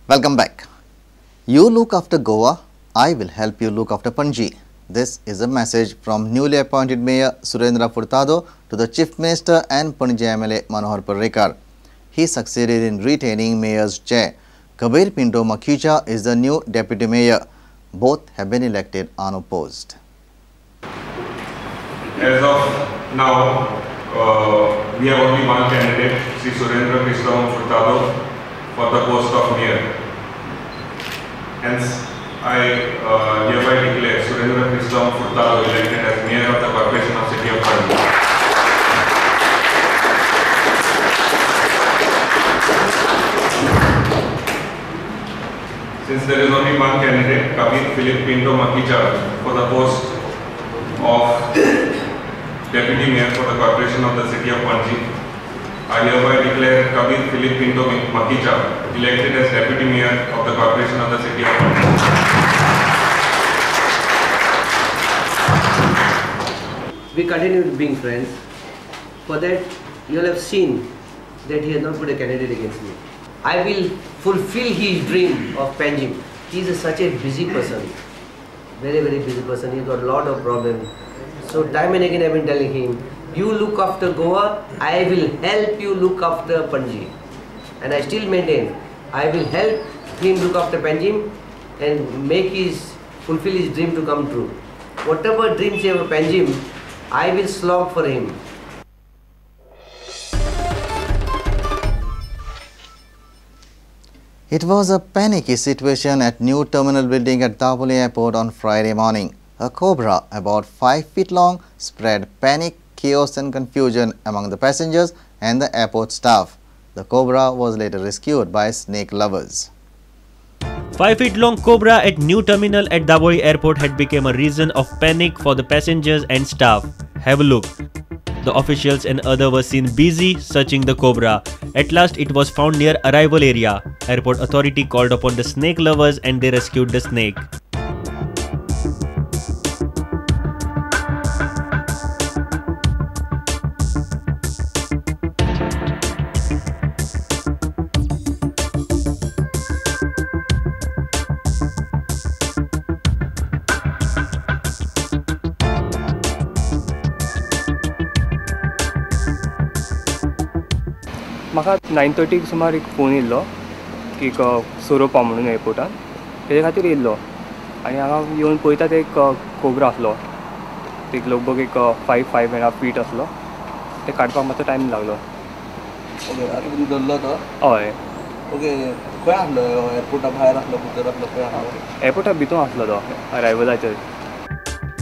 Welcome back. You look after Goa, I will help you look after Panji. This is a message from newly appointed Mayor Surendra Furtado to the Chief Minister and Panji MLA Manohar Parrikar. He succeeded in retaining Mayor's chair. Kabir Pinto Makhija is the new Deputy Mayor. Both have been elected unopposed. As of now, we have only one candidate, Sri Surendra Furtado, for the post of Mayor. Hence, I hereby declare Surendra Furtado elected as Mayor of the Corporation of City of Prudent. Since there is only one candidate, Kabir Pinto Makhija, for the post of Deputy Mayor for the Corporation of the City of Panji, I hereby declare Kabir Pinto Makhija elected as Deputy Mayor of the Corporation of the City of Panji. We continue being friends. For that, you will have seen that he has not put a candidate against me. I will fulfill his dream of Panjim. He is such a busy person, very busy person. He's got a lot of problems. So time and again I've been telling him, you look after Goa, I will help you look after Panji. And I still maintain, I will help him look after Panjim and fulfill his dream to come true. Whatever dreams he has of Panjim, I will slog for him. It was a panicky situation at new terminal building at Daboli Airport on Friday morning. A cobra about 5 feet long spread panic, chaos and confusion among the passengers and the airport staff. The cobra was later rescued by snake lovers. 5 feet long cobra at new terminal at Daboli Airport had become a reason of panic for the passengers and staff. Have a look. The officials and others were seen busy searching the cobra. At last it was found near arrival area. Airport authority called upon the snake lovers and they rescued the snake. म्हाका 9:30 सुमार एक phone येयल्लो की सोरोपा म्हणून एअरपोर्टान तेजे खातीर येयल्लो आनी हांगा येवन पळयता ते एक कोबरा आसलो ते लगभग एक 5.5 फीट आसलो ते काडपाक मातसो टायम लागलो. ओके आतां तुमी धरलो तो? हय. ओके खंय आसलो एअरपोर्टा भायर आसलो भितर आसलो खंय आसलो? एअरपोर्टा भितर आसलो तो अरायवलाचेर.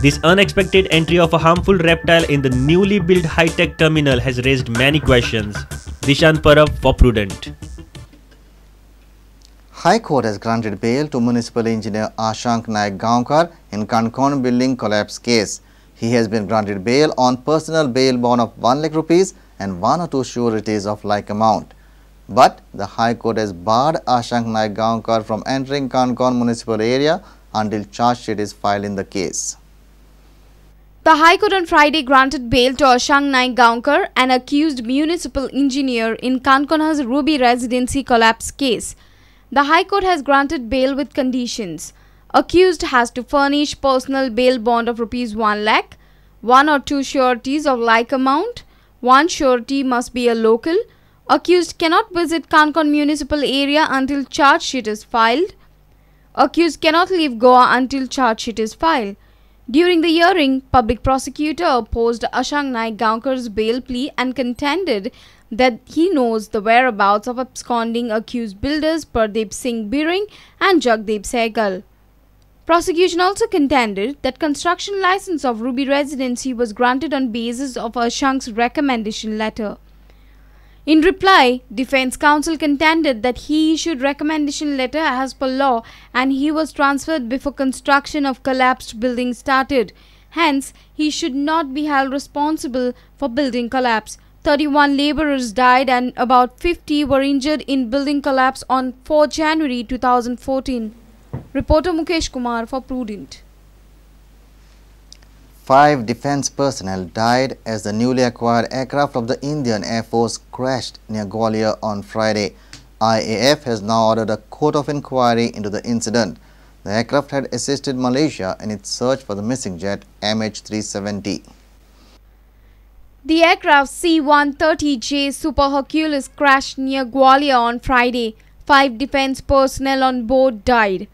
This unexpected entry of a harmful reptile in the newly built high-tech terminal has raised many questions. Dishan Parab for Prudent. High Court has granted bail to Municipal Engineer Ashank Naik Gaonkar in Kankon building collapse case. He has been granted bail on personal bail bond of 1 lakh rupees and 1 or 2 sureties of like amount. But the High Court has barred Ashank Naik Gaonkar from entering Kankon municipal area until charge sheet is filed in the case. The High Court on Friday granted bail to Ashank Naik Gaonkar, an accused municipal engineer in Kankona's Ruby Residency collapse case. The High Court has granted bail with conditions. Accused has to furnish personal bail bond of rupees 1 lakh, 1 or 2 sureties of like amount, 1 surety must be a local. Accused cannot visit Kankon municipal area until charge sheet is filed. Accused cannot leave Goa until charge sheet is filed. During the hearing, public prosecutor opposed Ashank Naik Gaonkar's bail plea and contended that he knows the whereabouts of absconding accused builders Pardeep Singh Biring and Jagdeep Sehgal. Prosecution also contended that construction license of Ruby Residency was granted on basis of Ashank's recommendation letter. In reply, defense counsel contended that he issued recommendation letter as per law and he was transferred before construction of collapsed building started. Hence, he should not be held responsible for building collapse. 31 laborers died and about 50 were injured in building collapse on 4 January 2014. Reporter Mukesh Kumar for Prudent. 5 defense personnel died as the newly acquired aircraft of the Indian Air Force crashed near Gwalior on Friday. IAF has now ordered a court of inquiry into the incident. The aircraft had assisted Malaysia in its search for the missing jet MH370. The aircraft C-130J Super Hercules crashed near Gwalior on Friday. 5 defense personnel on board died.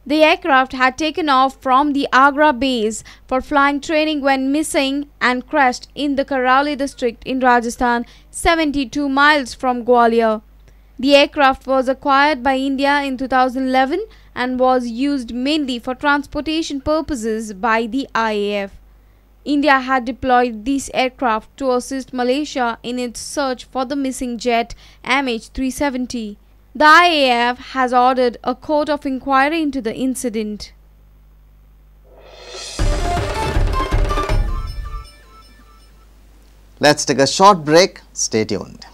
The aircraft had taken off from the Agra base for flying training when missing and crashed in the Karauli district in Rajasthan, 72 miles from Gwalior. The aircraft was acquired by India in 2011 and was used mainly for transportation purposes by the IAF. India had deployed this aircraft to assist Malaysia in its search for the missing jet MH370. The IAF has ordered a court of inquiry into the incident. Let's take a short break. Stay tuned.